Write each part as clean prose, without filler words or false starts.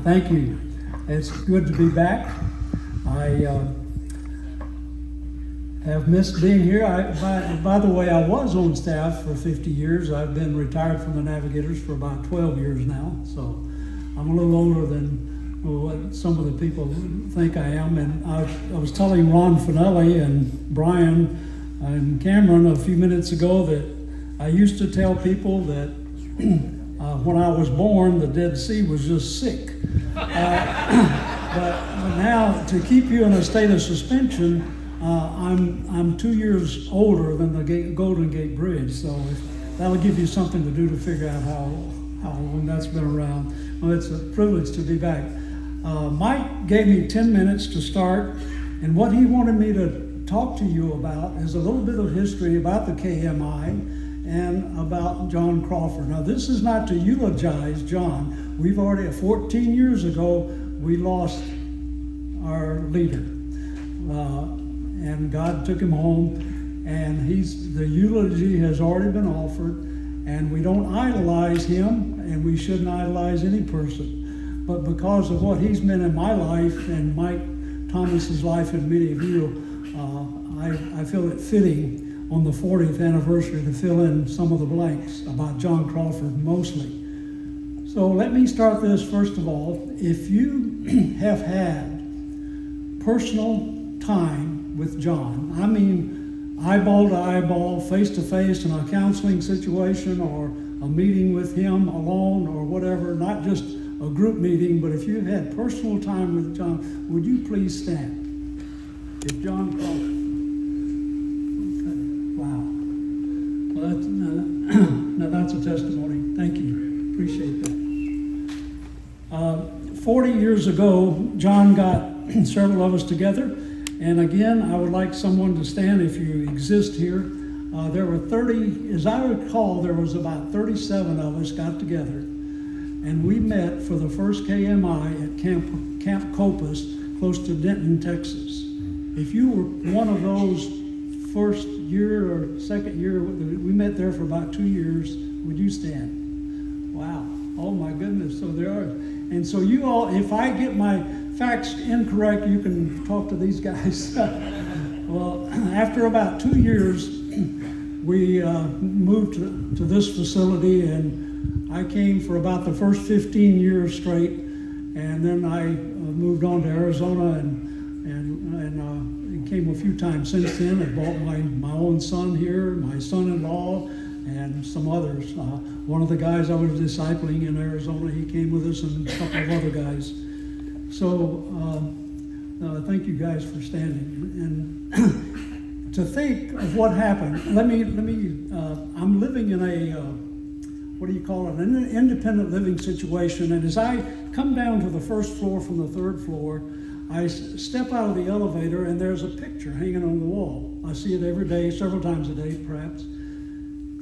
Thank you. It's good to be back. I have missed being here. By the way, I was on staff for 50 years. I've been retired from the Navigators for about 12 years now, so I'm a little older than what some of the people think I am. And I was telling Ron Finelli and Brian and Cameron a few minutes ago that I used to tell people that when I was born, the Dead Sea was just sick. But now, to keep you in a state of suspension, I'm 2 years older than the Golden Gate Bridge, so that'll give you something to do to figure out how long that's been around. Well, it's a privilege to be back. Mike gave me 10 minutes to start, and what he wanted me to talk to you about is a little bit of history about the KMI and about John Crawford. Now, this is not to eulogize John. We've already, 14 years ago, we lost our leader. And God took him home, and the eulogy has already been offered, and we don't idolize him, and we shouldn't idolize any person. But because of what he's meant in my life and Mike Thomas's life and many of you, I feel it fitting on the 40th anniversary to fill in some of the blanks about John Crawford mostly. So let me start this first of all. If you have had personal time with John, I mean eyeball to eyeball, face to face in a counseling situation or a meeting with him alone or whatever, not just a group meeting, but if you've had personal time with John, would you please stand? If John Crawford. Wow. Well, now that's a testimony. Thank you. Appreciate that. 40 years ago, John got several of us together. And again, I would like someone to stand if you exist here. There were 30, as I recall, there was about 37 of us got together. And we met for the first KMI at Camp Copus, close to Denton, Texas. If you were one of those first year or second year, we met there for about 2 years, would you stand? Wow. Oh my goodness. So there are. And so you all, if I get my facts incorrect, you can talk to these guys. Well, after about 2 years, we moved to this facility, and I came for about the first 15 years straight, and then I moved on to Arizona and came a few times since then. I brought my own son here, my son-in-law, and some others. One of the guys I was discipling in Arizona, he came with us, and a couple of other guys. So thank you guys for standing. And to think of what happened, I'm living in a, what do you call it, an independent living situation. And as I come down to the first floor from the third floor, I step out of the elevator and there's a picture hanging on the wall. I see it every day, several times a day perhaps.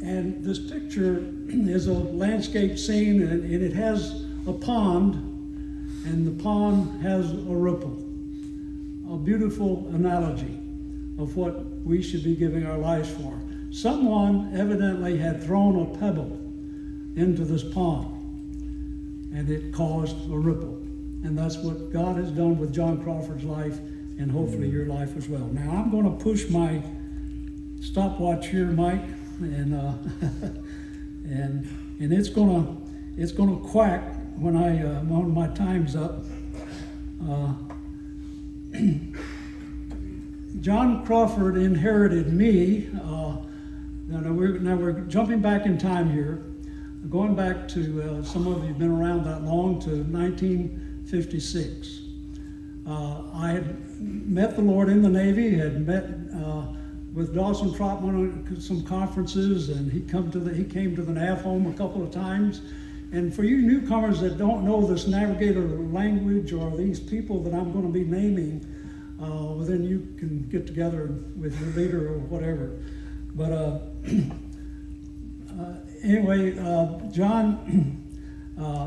And this picture is a landscape scene, and it has a pond, and the pond has a ripple. A beautiful analogy of what we should be giving our lives for. Someone evidently had thrown a pebble into this pond, and it caused a ripple. And that's what God has done with John Crawford's life, and hopefully your life as well. Now I'm going to push my stopwatch here, Mike, and and it's gonna quack when my time's up. John Crawford inherited me. Now we're jumping back in time here, going back to some of you have been around that long, to 1956. I had met the Lord in the Navy, had met with Dawson Trotman at some conferences, and he came to the NAV home a couple of times. And for you newcomers that don't know this Navigator language or these people that I'm going to be naming, well, then you can get together with your leader or whatever. But anyway, John,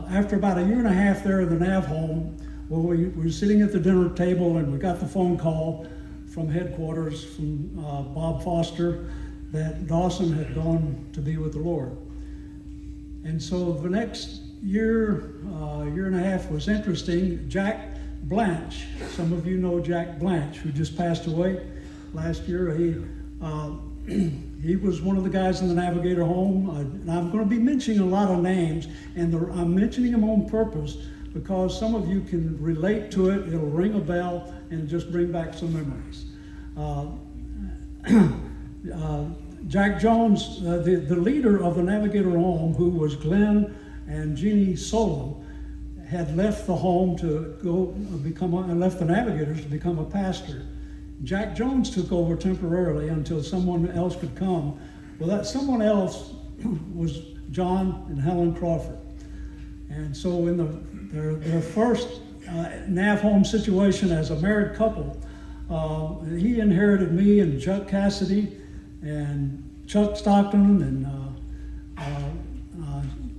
after about a year and a half there in the NAV home, well, we were sitting at the dinner table, and we got the phone call from headquarters from Bob Foster that Dawson had gone to be with the Lord. And so the next year and a half was interesting. Jack Blanche, some of you know Jack Blanche, who just passed away last year. He was one of the guys in the Navigator home. And I'm going to be mentioning a lot of names, and I'm mentioning them on purpose because some of you can relate to it. It'll ring a bell and just bring back some memories. Jack Jones, the leader of the Navigator home, who was Glenn and Jeannie Solon, had left the home to go left the Navigators to become a pastor. Jack Jones took over temporarily until someone else could come. Well, that someone else was John and Helen Crawford. And so in their first Nav home situation as a married couple, he inherited me and Chuck Cassidy and Chuck Stockton and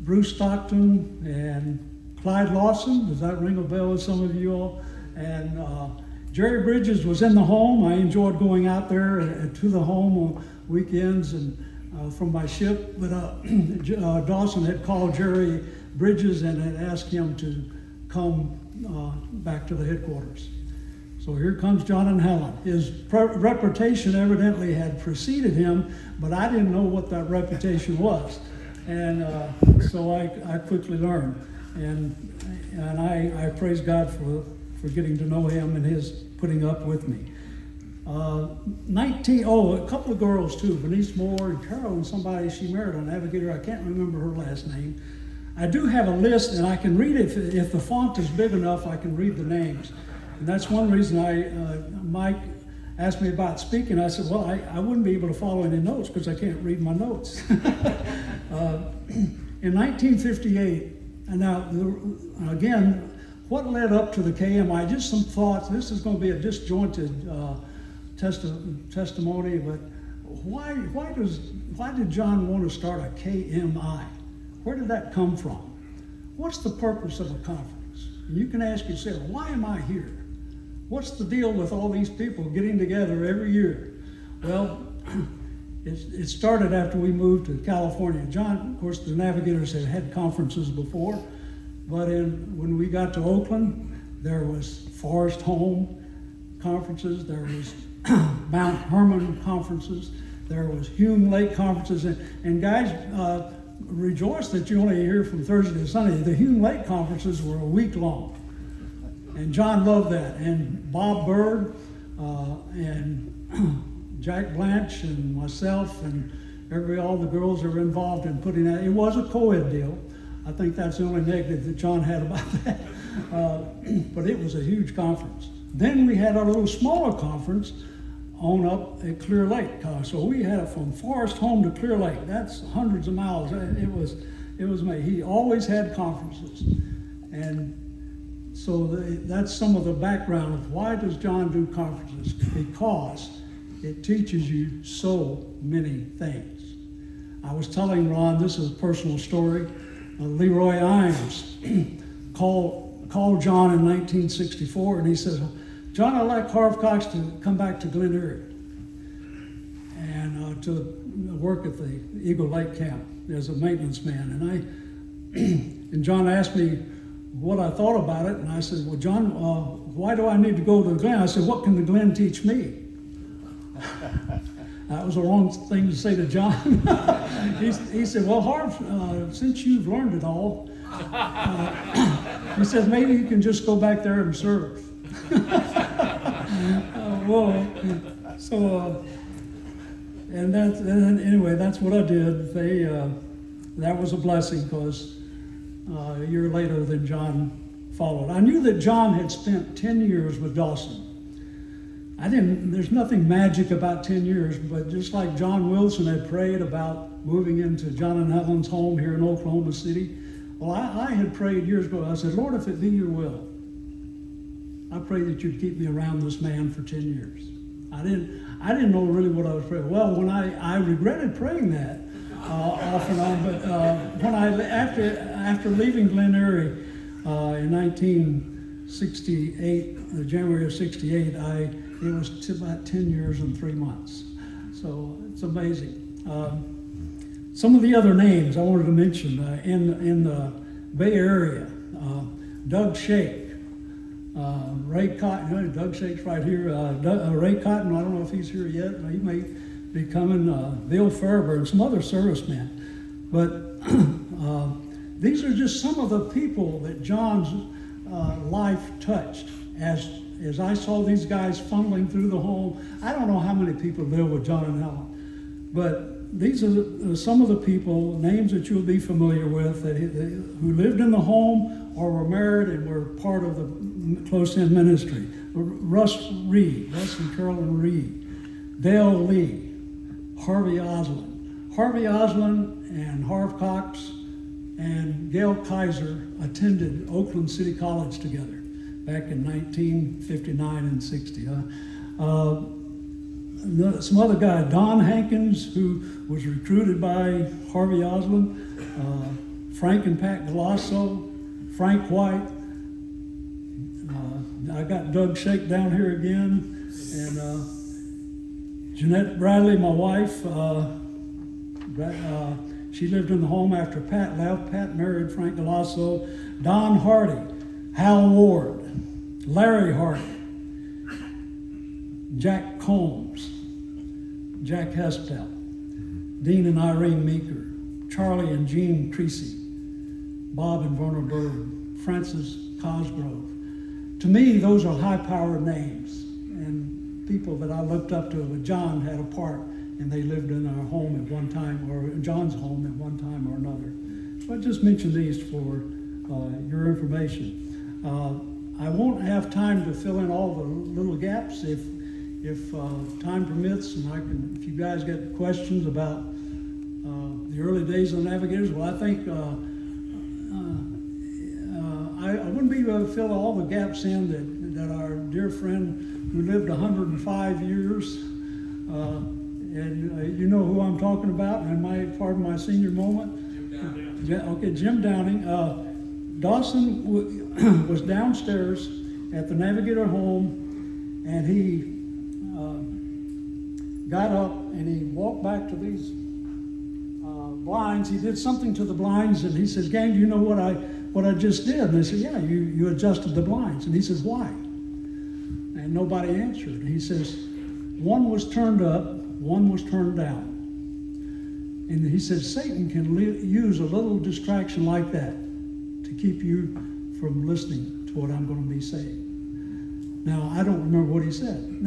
Bruce Stockton and Clyde Lawson. Does that ring a bell with some of you all? And Jerry Bridges was in the home. I enjoyed going out there to the home on weekends and from my ship. But Dawson had called Jerry Bridges and had asked him to come back to the headquarters. So here comes John and Helen. His reputation evidently had preceded him, but I didn't know what that reputation was. And so I quickly learned. And I praise God for getting to know him and his putting up with me. A couple of girls too, Bernice Moore and Carol and somebody she married a Navigator. I can't remember her last name. I do have a list and I can read it. If the font is big enough, I can read the names. And that's one reason Mike asked me about speaking. I said, well, I wouldn't be able to follow any notes because I can't read my notes. In 1958, and now again, what led up to the KMI? Just some thoughts. This is going to be a disjointed testimony, but why did John want to start a KMI? Where did that come from? What's the purpose of a conference? And you can ask yourself, why am I here? What's the deal with all these people getting together every year? Well, it started after we moved to California. John, of course, the Navigators had conferences before, but when we got to Oakland, there was Forest Home conferences, there was Mount Hermon conferences, there was Hume Lake conferences, and guys, rejoice that you only hear from Thursday to Sunday. The Hume Lake conferences were a week long, and John loved that. And Bob Bird and Jack Blanche and myself and all the girls that were involved in putting that. It was a co-ed deal. I think that's the only negative that John had about that. But it was a huge conference. Then we had our little smaller conference on up at Clear Lake. So we had it from Forest Home to Clear Lake. That's hundreds of miles. It was amazing. He always had conferences. And so that's some of the background of why does John do conferences? Because it teaches you so many things. I was telling Ron, this is a personal story. Leroy Imes called John in 1964, and he said, John, I'd like Harv Cox to come back to Glen Erie and to work at the Eagle Lake camp as a maintenance man. And John asked me what I thought about it, and I said, well, John, why do I need to go to the Glen? I said, what can the Glen teach me? That was the wrong thing to say to John. He said, well, Harv, since you've learned it all, he said, maybe you can just go back there and serve. Anyway, that's what I did. That was a blessing because a year later then John followed. I knew that John had spent 10 years with Dawson. There's nothing magic about 10 years, but just like John Wilson had prayed about moving into John and Helen's home here in Oklahoma City, well, I had prayed years ago. I said, Lord, if it be your will, I pray that you'd keep me around this man for 10 years. I didn't know really what I was praying. Well, when I regretted praying that off and on, but when after leaving Glen Erie in 1968, January of 68, it was about 10 years and 3 months. So it's amazing. Some of the other names I wanted to mention in Bay Area. Doug Shake, Ray Cotton. Doug Shake's right here. Ray Cotton, I don't know if he's here yet. He may be coming. Bill Ferber and some other servicemen. But these are just some of the people that John's life touched. As I saw these guys funneling through the home, I don't know how many people live with John and Helen, but these are some of the people, names that you'll be familiar with, who lived in the home or were married and were part of the close-in ministry. Russ and Carolyn Reed, Dale Lee, Harvey Osland. Harvey Osland and Harv Cox and Gail Kaiser attended Oakland City College together back in 1959 and 60. Some other guy, Don Hankins, who was recruited by Harvey Osland, Frank and Pat Galasso, Frank White. I got Doug Shake down here again, and Jeanette Bradley, my wife. She lived in the home after Pat left. Pat married Frank Galasso. Don Hardy, Hal Ward, Larry Hardy, Jack Combs, Jack Hespel, Dean and Irene Meeker, Charlie and Jean Creasy, Bob and Verna Bird, Francis Cosgrove. To me, those are high-powered names and people that I looked up to. But John had a part, and they lived in our home at one time, or John's home at one time or another. So I just mentioned these for your information. I won't have time to fill in all the little gaps. If time permits, and if you guys get questions about the early days of the Navigators, well, I think I wouldn't be able to fill all the gaps in that our dear friend who lived 105 years, and you know who I'm talking about, and my part of my senior moment. Jim Downing. Dawson was downstairs at the Navigator home, and he got up and he walked back to these blinds. He did something to the blinds, and he says, "Gang, do you know what I just did?" And they said, "Yeah, you adjusted the blinds." And he says, "Why?" And nobody answered. And he says, "One was turned up, one was turned down." And he says, Satan can use a little distraction like that to keep you from listening to what I'm going to be saying. Now, I don't remember what he said.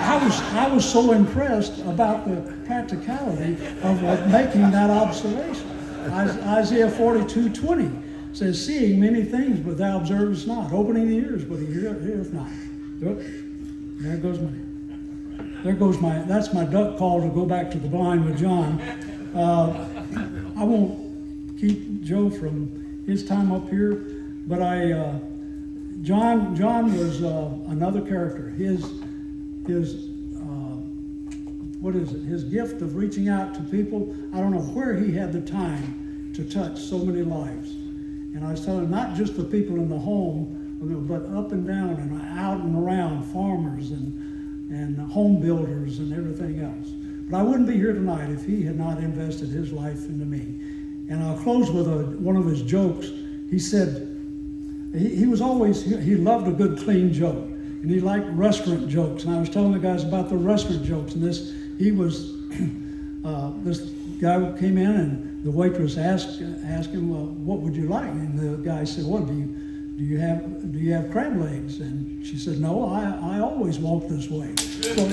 I was so impressed about the practicality of making that observation. Isaiah 42:20 says, "Seeing many things, but thou observest not. Opening the ears, but he heareth not." That's my duck call to go back to the blind with John. I won't keep Joe from his time up here, but John was another character. His gift of reaching out to people, I don't know where he had the time to touch so many lives. And I was telling him, not just the people in the home, but up and down and out and around, farmers and home builders and everything else. But I wouldn't be here tonight if he had not invested his life into me. And I'll close with one of his jokes. He said, he loved a good clean joke, and he liked restaurant jokes. And I was telling the guys about the restaurant jokes, and this guy came in, and the waitress asked him, "Well, what would you like?" And the guy said, "Well, do you have crab legs?" And she said, "No, I always walk this way." So